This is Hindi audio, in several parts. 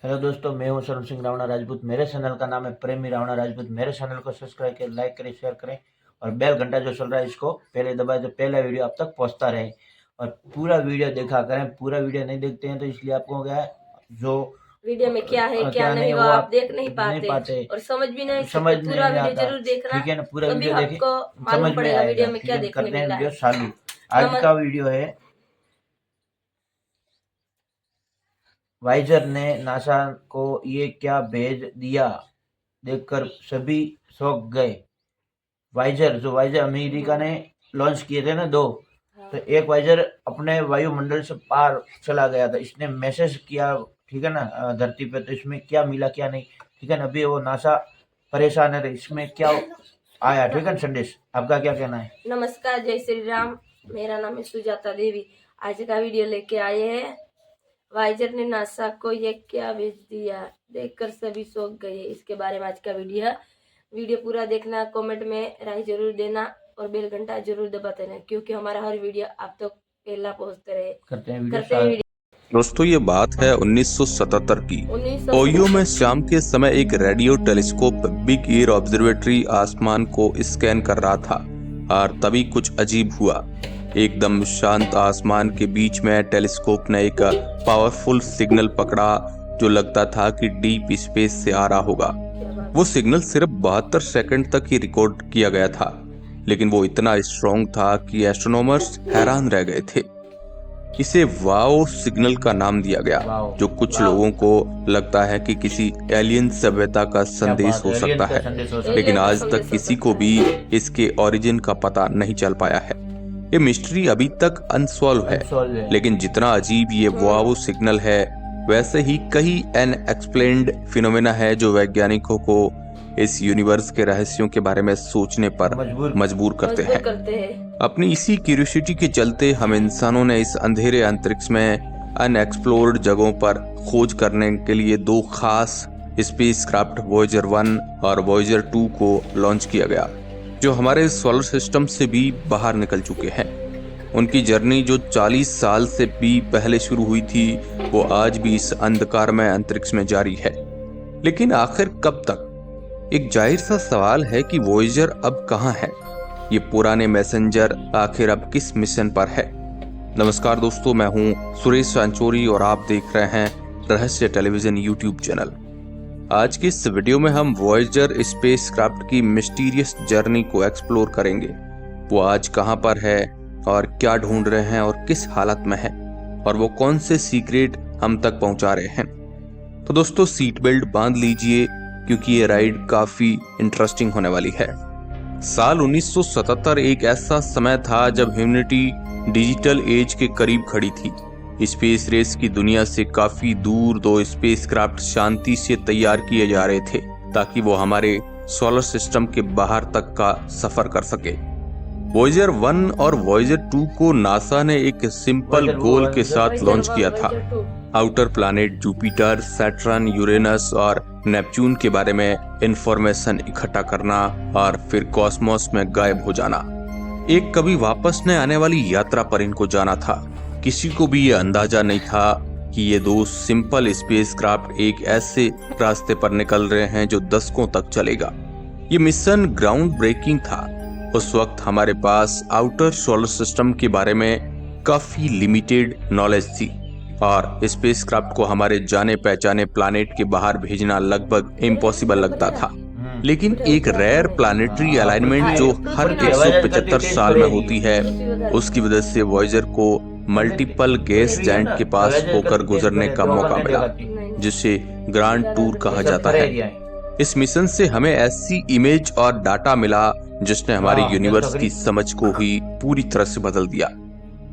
हेलो दोस्तों, मैं हूं शरण सिंह रावणा राजपूत। मेरे चैनल का नाम है प्रेमी रावणा राजपूत। मेरे चैनल को सब्सक्राइब करें, लाइक करें, शेयर करें और बेल घंटा जो चल रहा है इसको पहले दबाएं तो पहला वीडियो आप तक पहुंचता रहे। और पूरा वीडियो देखा करें। पूरा वीडियो नहीं देखते हैं तो इसलिए आपको क्या है, जो वीडियो में क्या है क्या नहीं वो आप देख नहीं पाते और समझ भी नहीं सकते। पूरा वीडियो जरूर देखना, ठीक है ना। पूरा तभी वीडियो देखें, आपको समझ मालूम में पड़ेगा आएगा। वीडियो में ठीक क्या है, देखने करते हैं मिला वीडियो है। चालू। आज का वीडियो है, वाइजर ने नासा को ये क्या भेज दिया, देखकर सभी चौंक गए। वाइजर अमेरिका ने लॉन्च किए थे ना दो, तो एक वाइजर अपने वायुमंडल से पार चला गया था। इसने मैसेज किया, ठीक है ना, धरती पे। तो इसमें क्या मिला क्या नहीं, ठीक है ना। अभी वो नासा परेशान है, इसमें क्या आया, ठीक है ना। संदेश आपका क्या कहना है? नमस्कार, जय श्री राम। मेरा नाम है सुजाता देवी। आज का वीडियो लेके आए हैं, वाइजर ने नासा को ये क्या भेज दिया, देखकर सभी चौंक गए। इसके बारे में आज का वीडियो पूरा देखना, कमेंट में राय जरूर देना और बेल घंटा जरूर दबाते रहना, क्योंकि हमारा हर वीडियो आप तक पहला पहुंचते रहे। करते हैं वीडियो। दोस्तों ये बात है 1977 की। ओहियो में शाम के समय एक radio telescope big year observatory आसमान को स्कैन कर रहा था और तभी कुछ अजीब हुआ। एकदम शांत आसमान के बीच में टेलीस्कोप ने एक पावरफुल सिग्नल पकड़ा जो लगता था कि डीप स्पेस से आ रहा होगा। वो सिग्नल सिर्फ 72 सेकंड तक ही रिकॉर्ड किया गया था, लेकिन वो इतना स्ट्रॉन्ग था कि एस्ट्रोनॉमर्स हैरान रह गए थे। इसे वाओ सिग्नल का नाम दिया गया, जो कुछ लोगों को लगता है कि किसी एलियन सभ्यता का संदेश हो सकता है, लेकिन आज तक किसी को भी इसके ओरिजिन का पता नहीं चल पाया है। ये मिस्ट्री अभी तक अनसॉल्व है, लेकिन जितना अजीब ये वाओ सिग्नल है, वैसे ही कई अनएक्सप्लेन्ड फिनोमेना है जो वैज्ञानिकों को इस यूनिवर्स के रहस्यों के बारे में सोचने पर मजबूर करते हैं। अपनी इसी क्यूरियोसिटी के चलते हम इंसानों ने इस अंधेरे अंतरिक्ष में अनएक्सप्लोर्ड जगहों पर खोज करने के लिए दो खास स्पेसक्राफ्ट वॉयेजर 1 और वॉयेजर 2 को लॉन्च किया गया, जो हमारे सोलर सिस्टम से भी बाहर निकल चुके हैं। उनकी जर्नी जो 40 साल से भी पहले शुरू हुई थी, वो आज भी इस अंधकारमय अंतरिक्ष में जारी है। लेकिन आखिर कब तक? एक जाहिर सा सवाल है कि वॉयेजर अब कहां है? ये पुराने मैसेंजर आखिर अब किस मिशन पर है? नमस्कार दोस्तों, मैं हूं सुरेश सांचोरी और आप देख रहे हैं रहस्य टेलीविजन यूट्यूब चैनल। आज की इस वीडियो में हम वॉयेजर स्पेसक्राफ्ट की मिस्टीरियस जर्नी को एक्सप्लोर करेंगे। वो आज कहां पर है और क्या ढूंढ रहे हैं और किस हालत में है, और वो कौन से सीक्रेट हम तक पहुंचा रहे हैं। तो दोस्तों सीट बेल्ट बांध लीजिए, क्योंकि ये राइड काफी इंटरेस्टिंग होने वाली है। साल 1977 एक ऐसा समय था जब ह्यूमैनिटी डिजिटल एज के करीब खड़ी थी। स्पेस रेस की दुनिया से काफी दूर दो स्पेसक्राफ्ट शांति से तैयार किए जा रहे थे, ताकि वो हमारे सोलर सिस्टम के बाहर तक का सफर कर सके। वॉयेजर 1 और वॉयेजर 2 को नासा ने एक सिंपल गोल के साथ लॉन्च किया था: outer planet Jupiter, Saturn, Uranus और नेपच्यून के बारे में इंफॉर्मेशन इकट्ठा करना और फिर कॉस्मोस में गायब हो जाना। एक कभी वापस न आने वाली यात्रा पर इनको जाना था। किसी को भी ये अंदाजा नहीं था कि ये दो सिंपल स्पेसक्राफ्ट एक ऐसे रास्ते पर निकल रहे हैं जो दशकों तक चलेगा। ये मिशन ग्राउंड ब्रेकिंग था। उस वक्त हमारे पास आउटर सोलर सिस्टम के बारे में काफी लिमिटेड नॉलेज थी और स्पेसक्राफ्ट को हमारे जाने पहचाने प्लैनेट के बाहर भेजना लगभग इम्पॉसिबल लगता था। लेकिन एक रेयर प्लैनेटरी अलाइनमेंट जो हर 175 साल में होती है, उसकी वजह से वॉयेजर को मल्टीपल गैस जायंट के पास होकर गुजरने का मौका मिला, जिसे ग्रांड टूर कहा जाता है। इस मिशन से हमें ऐसी इमेज और डाटा मिला जिसने हमारी यूनिवर्स की समझ को ही पूरी तरह से बदल दिया।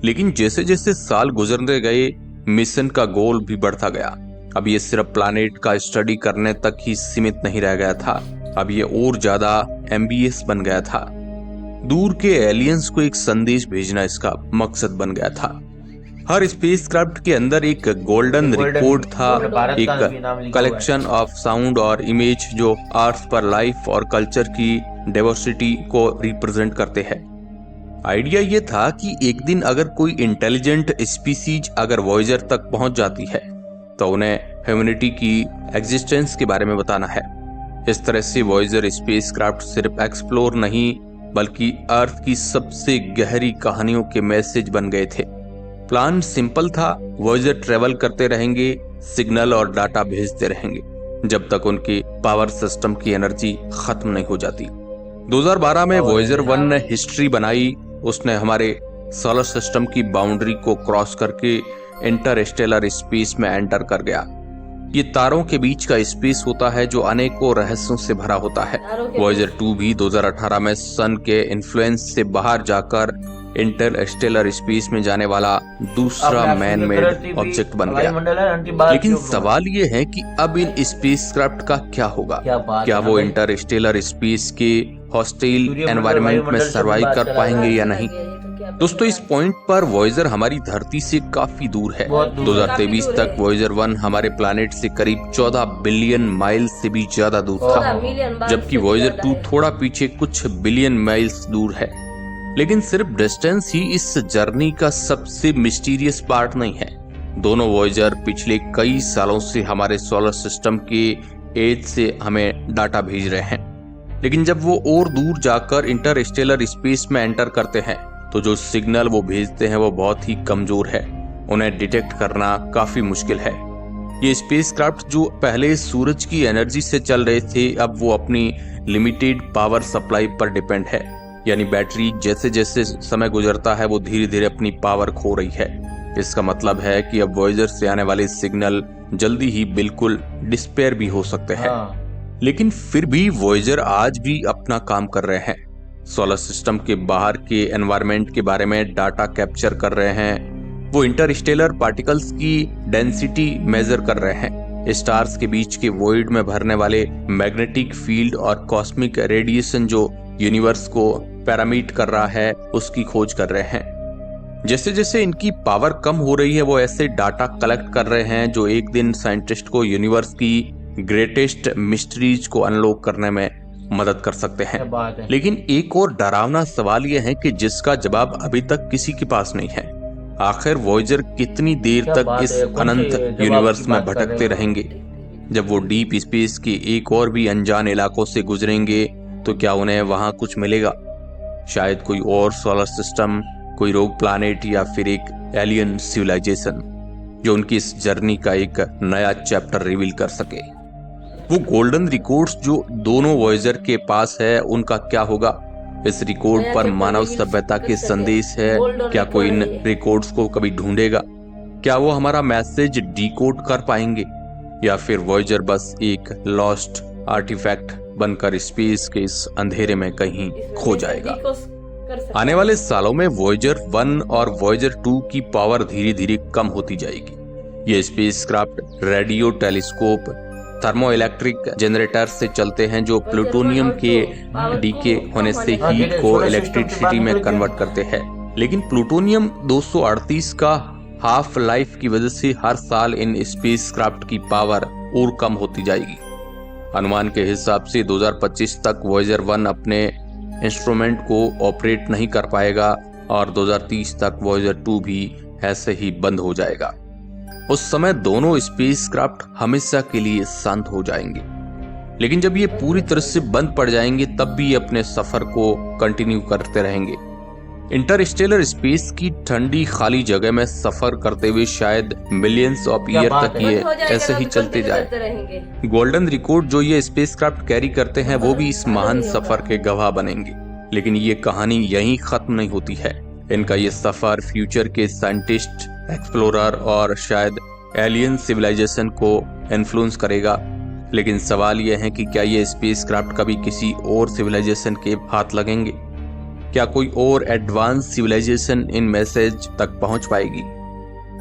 लेकिन जैसे जैसे साल गुजरते गए, मिशन का गोल भी बढ़ता गया। अब ये सिर्फ प्लैनेट का स्टडी करने तक ही सीमित नहीं रह गया था, अब ये और ज्यादा एम्बिशियस बन गया था। दूर के एलियंस को एक संदेश भेजना इसका मकसद बन गया था। हर स्पेसक्राफ्ट के अंदर एक गोल्डन रिकॉर्ड था, एक कलेक्शन ऑफ साउंड और इमेज जो अर्थ पर लाइफ और कल्चर की डाइवर्सिटी को रिप्रेजेंट करते हैं। आइडिया ये था कि एक दिन अगर कोई इंटेलिजेंट स्पीसीज अगर वॉयेजर तक पहुंच जाती है, तो उन्हें ह्यूमैनिटी की एग्जिस्टेंस के बारे में बताना है। इस तरह से वॉयेजर स्पेसक्राफ्ट सिर्फ एक्सप्लोर नहीं बल्कि अर्थ की सबसे गहरी कहानियों के मैसेज बन गए थे। प्लान सिंपल था, वॉयेजर ट्रेवल करते रहेंगे, सिग्नल और डाटा भेजते रहेंगे जब तक उनके पावर सिस्टम की एनर्जी खत्म नहीं हो जाती। 2012 में वॉयेजर 1 ने हिस्ट्री बनाई। उसने हमारे सोलर सिस्टम की बाउंड्री को क्रॉस करके इंटरस्टेलर स्पेस में एंटर कर गया। ये तारों के बीच का स्पेस होता है जो अनेकों रहस्यों से भरा होता है। वॉयेजर 2 भी 2018 में सन के इन्फ्लुएंस से बाहर जाकर इंटरस्टेलर स्पेस में जाने वाला दूसरा मैन मेड ऑब्जेक्ट बन गया। लेकिन सवाल ये है कि अब इन स्पेसक्राफ्ट का क्या होगा? क्या वो इंटरस्टेलर स्पेस के हॉस्टाइल एनवायरनमेंट में सर्वाइव कर पाएंगे या नहीं? दोस्तों, इस पॉइंट पर वॉयेजर हमारी धरती से काफी दूर है। 2023 तक वॉयेजर 1 हमारे प्लैनेट से करीब 14 बिलियन माइल से भी ज्यादा दूर था, जबकि वॉयेजर 2 थोड़ा पीछे कुछ बिलियन माइल्स दूर है। लेकिन सिर्फ डिस्टेंस ही इस जर्नी का सबसे मिस्टीरियस पार्ट नहीं है। दोनों वॉयेजर पिछले कई सालों से हमारे सोलर सिस्टम के एज से हमें डाटा भेज रहे हैं, लेकिन जब वो और दूर जाकर इंटरस्टेलर स्पेस में एंटर करते हैं तो जो सिग्नल वो भेजते हैं वो बहुत ही कमजोर है। उन्हें डिटेक्ट करना काफी मुश्किल है। ये स्पेसक्राफ्ट जो पहले सूरज की एनर्जी से चल रहे थे, अब वो अपनी लिमिटेड पावर सप्लाई पर डिपेंड है। यानी बैटरी जैसे जैसे समय गुजरता है वो धीरे धीरे अपनी पावर खो रही है। इसका मतलब है कि अब वॉयेजर से आने वाले सिग्नल जल्दी ही बिल्कुल डिस्पेयर भी हो सकते हैं। लेकिन फिर भी वॉयेजर आज भी अपना काम कर रहे हैं। सोलर सिस्टम के बाहर के एनवायरनमेंट के बारे में डाटा कैप्चर कर रहे हैं। वो इंटरस्टेलर पार्टिकल्स की डेंसिटी मेजर कर रहे हैं। स्टार्स के बीच के वॉइड में भरने वाले मैग्नेटिक फील्ड और कॉस्मिक रेडिएशन जो यूनिवर्स को पैरामीट कर रहा है उसकी खोज कर रहे हैं। जैसे जैसे इनकी पावर कम हो रही है वो ऐसे डाटा कलेक्ट कर रहे हैं जो एक दिन साइंटिस्ट को यूनिवर्स की ग्रेटेस्ट मिस्ट्रीज को अनलॉक करने में मदद कर सकते हैं। लेकिन एक और डरावना सवाल यह है कि जिसका जवाब अभी तक किसी के पास नहीं है। आखिर वॉयेजर कितनी देर तक इस अनंत यूनिवर्स में भटकते रहेंगे? जब वो डीप स्पेस के एक और भी अनजान इलाकों से गुजरेंगे तो क्या उन्हें वहां कुछ मिलेगा? शायद कोई और सोलर सिस्टम, कोई रोग प्लैनेट या फिर एक एलियन सिविलाइजेशन जो उनकी इस जर्नी का एक नया चैप्टर रिवील कर सके। वो गोल्डन रिकॉर्ड्स जो दोनों वॉयेजर के पास है उनका क्या होगा? इस रिकॉर्ड पर मानव सभ्यता के संदेश है। क्या कोई इन रिकॉर्ड्स को कभी ढूंढेगा? क्या वो हमारा मैसेज डिकोड कर पाएंगे या फिर वॉयेजर बस एक लॉस्ट आर्टिफैक्ट बनकर स्पेस के इस अंधेरे में कहीं खो जाएगा? आने वाले सालों में वॉयेजर 1 और वॉयेजर 2 की पावर धीरे धीरे कम होती जाएगी। ये spacecraft radio telescope, thermo electric generator से चलते हैं जो प्लूटोनियम के डीके होने से हीट को इलेक्ट्रिसिटी में कन्वर्ट करते हैं। लेकिन प्लूटोनियम 238 का हाफ लाइफ की वजह से हर साल इन स्पेसक्राफ्ट की पावर और कम होती जाएगी। अनुमान के हिसाब से 2025 तक वॉयेजर 1 अपने इंस्ट्रूमेंट को ऑपरेट नहीं कर पाएगा और 2030 तक वॉयेजर 2 भी ऐसे ही बंद हो जाएगा। उस समय दोनों स्पेसक्राफ्ट हमेशा के लिए शांत हो जाएंगे। लेकिन जब ये पूरी तरह से बंद पड़ जाएंगे तब भी अपने सफर को कंटिन्यू करते रहेंगे। इंटरस्टेलर स्पेस की ठंडी खाली जगह में सफर करते हुए शायद मिलियंस ऑफ ईयर तक ये ऐसे ही चलते जाए। गोल्डन रिकॉर्ड जो ये स्पेसक्राफ्ट कैरी करते हैं वो भी इस महान सफर के गवाह बनेंगे। लेकिन ये कहानी यहीं खत्म नहीं होती है। इनका ये सफर फ्यूचर के साइंटिस्ट, एक्सप्लोरर और शायद एलियन सिविलाइजेशन को इन्फ्लुएंस करेगा। लेकिन सवाल यह है कि क्या ये स्पेसक्राफ्ट कभी किसी और सिविलाइजेशन के हाथ लगेंगे? क्या कोई और एडवांस सिविलाइजेशन इन मैसेज तक पहुंच पाएगी?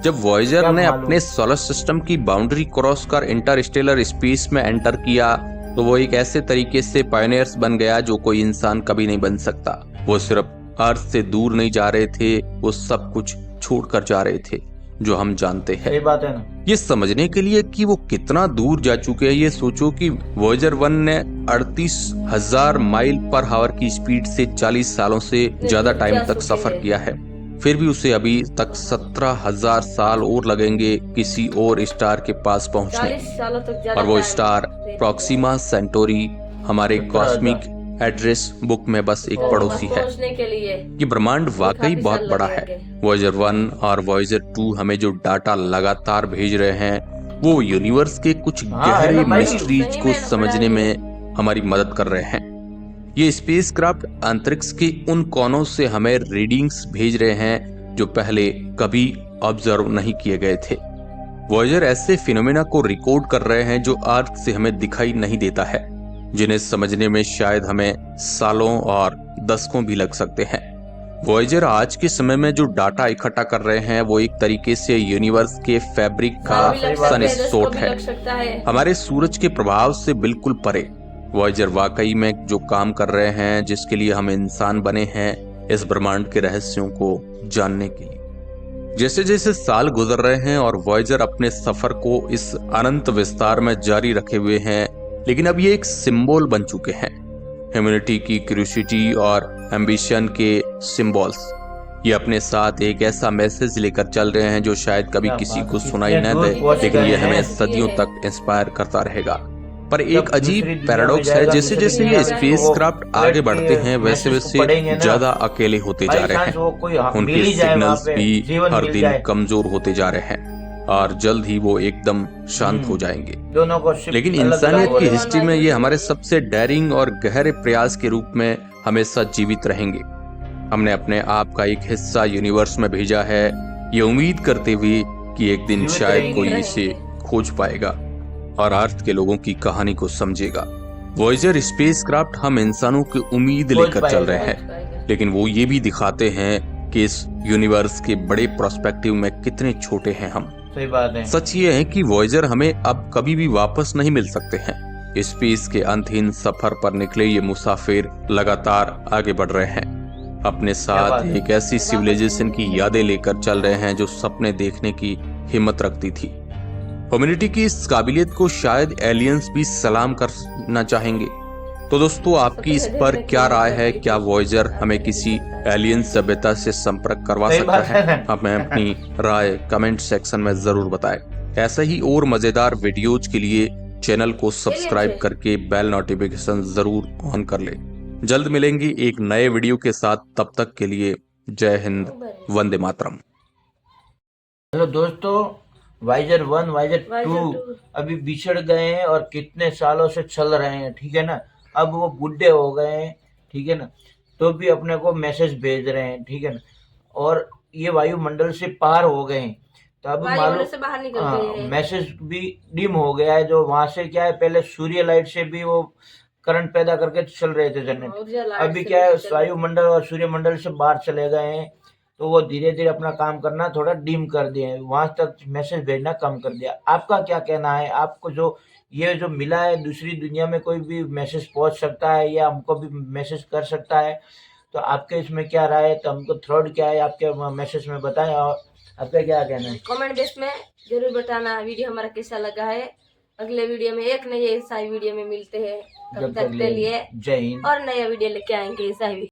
जब वॉयेजर ने अपने सोलर सिस्टम की बाउंड्री क्रॉस कर इंटरस्टेलर स्पेस में एंटर किया तो वो एक ऐसे तरीके से पायनियर्स बन गया जो कोई इंसान कभी नहीं बन सकता। वो सिर्फ अर्थ से दूर नहीं जा रहे थे, वो सब कुछ छोड़कर जा रहे थे जो हम जानते हैं। सही बात है ना? ये समझने के लिए कि वो कितना दूर जा चुके हैं, ये सोचो कि वॉयेजर 1 ने 38,000 माइल पर आवर की स्पीड से 40 सालों से ज्यादा टाइम तक सफर किया है। फिर भी उसे अभी तक 17,000 साल और लगेंगे किसी और स्टार के पास पहुंचने। 40 सालों तक ज्यादा और वो टाइम स्टार रहता प्रॉक्सिमा सेंटोरी हमारे 17,000 कॉस्मिक एड्रेस बुक में बस एक है। पड़ोसी है। पहुंचने के लिए ये ब्रह्मांड वाकई काफी बहुत साल बड़ा है। लगेंगे। वॉयजर 1 और वॉयजर 2 हमें जो डाटा लगातार भेज रहे हैं वो यूनिवर्स के कुछ हाँ, गहरे हेलो भाई। मिस्ट्रीज सही को में समझने बड़ा में हमारी मदद कर रहे हैं। ये स्पेसक्राफ्ट अंतरिक्ष के उन कोनों से हमें रीडिंग्स भेज रहे हैं जो पहले कभी ऑब्जर्व नहीं किए गए थे। वॉयजर ऐसे फिनोमेना को रिकॉर्ड कर रहे हैं जो अर्थ से हमें दिखाई नहीं देता है, जिन्हें समझने में शायद हमें सालों और दशकों भी लग सकते हैं। वॉयजर आज के समय में जो डाटा इकट्ठा कर रहे हैं वो एक तरीके से यूनिवर्स के फैब्रिक का साल भी लग सकते हैं, दशकों सनस्पॉट भी है, लग सकता है। हमारे सूरज के प्रभाव से बिल्कुल परे। वॉयजर वाकई में जो काम कर रहे हैं, जिसके लिए हम इंसान बने हैं, इस ब्रह्मांड के रहस्यों को जानने के लिए। जैसे जैसे साल गुजर रहे हैं और वॉयजर अपने सफर को इस अनंत विस्तार में जारी रखे हुए हैं, लेकिन अब ये एक सिंबल बन चुके हैं, ह्यूमैनिटी की क्यूरियोसिटी और एम्बिशन के सिंबल्स। ये अपने साथ एक ऐसा मैसेज लेकर चल रहे हैं जो शायद कभी क्या किसी बात को है, सुनाई कितने न दूर दे, पहुंच लेकिन गए ये हैं। हमें ये सदियों है। तक इंस्पायर करता रहेगा। पर एक जब अजीब दूसरी दुनिया में पैराडॉक्स है, जाएगा, जैसे दूसरी जैसे दुनिया ये में स्पेसक्राफ्ट वो आगे पलट बढ़ते के हैं वैसे मैसेज को वैसे पढ़ेंगे ना, ज्यादा अकेले होते जा बाई रहे चांस वो हैं। कोई मिल उनके ही जाए वहाँ सिग्नल्स पे, भी जीवन हर मिल दिन जाए। कमजोर होते जा रहे हैं और जल्द ही वो एकदम शांत हो जाएंगे। दोनों को शिफ्ट लेकिन अलग-अलग इंसानियत हो की रहे हैं। हिस्ट्री में ये हमारे सबसे डेयरिंग और गहरे प्रयास के रूप में हमेशा जीवित रहेंगे। हमने अपने आप का एक हिस्सा यूनिवर्स में भेजा है, ये उम्मीद करते हुए कि एक दिन जीवित शायद रहेंगे। कोई इसे खोज पाएगा और अर्थ के लोगों की कहानी को समझेगा। वॉयजर स्पेसक्राफ्ट हम इंसानों की उम्मीद खोज लेकर चल रहे पाएगा। हैं, लेकिन वो ये भी दिखाते हैं कि इस यूनिवर्स के बड़े प्रोस्पेक्टिव में कितने छोटे हैं हम। सही बात है। सच ये है कि वॉयजर हमें अब कभी भी वापस नहीं मिल सकते हैं। स्पेस के अंतहीन सफर पर निकले ये मुसाफिर लगातार आगे बढ़ रहे हैं, अपने साथ बात है। एक ऐसी सिविलाइजेशन की यादें लेकर चल रहे हैं जो सपने देखने की हिम्मत रखती थी। ह्यूमैनिटी की इस काबिलियत को शायद एलियंस भी सलाम करना चाहेंगे। तो दोस्तों, आपकी इस पर क्या राय है? क्या वॉयजर हमें किसी एलियन सभ्यता से संपर्क करवा सही सकता बात है? है। हमें अपनी राय कमेंट सेक्शन में जरूर बताएं। ऐसे ही और मजेदार वीडियोज के लिए चैनल को सब्सक्राइब करके बेल नोटिफिकेशन जरूर ऑन कर ले। जल्द मिलेंगे एक नए वीडियो के साथ, तब तक के लिए जय हिंद, वंदे मातरम। हेलो दोस्तों, वाइजर 1 वाइजर वाइजर 2 2 अभी बिछड़ गए हैं और कितने सालों से चल रहे हैं, ठीक है ना। अब वो बुढ़े हो गए हैं, ठीक है ना, तो भी अपने को मैसेज भेज रहे हैं, ठीक है ना। और ये वायुमंडल से पार हो गए हैं, तो अब वायुमंडल मालूम से बाहर निकल गए हैं। मैसेज भी डिम हो गया है। जो वहां से क्या है, पहले सूर्य लाइट से भी वो करंट पैदा करके चल रहे थे ऊर्जा जनरेटर, लाइट अभी से क्या है भी चल रहे थे। वायुमंडल और सूर्यमंडल से बाहर चले गए हैं, तो वो धीरे धीरे अपना काम करना थोड़ा डिम कर दिए हैं, वहां तक मैसेज भेजना कम कर दिया। आपका क्या कहना है? आपको जो ये जो मिला है, दूसरी दुनिया में कोई भी मैसेज पहुंच सकता है या हमको भी मैसेज कर सकता है, तो आपके इसमें क्या राय है? तो हमको थ्रोड क्या है आपके मैसेज में बताएं, और आपका क्या कहना है? कमेंट बॉक्स में जरूर बताना वीडियो हमारा कैसा लगा है। अगले वीडियो में एक नए ईसाई वीडियो में मिलते हैं। तब जब तक के लिए जय हिंद। और नया वीडियो लेके आएंगे ईसाई।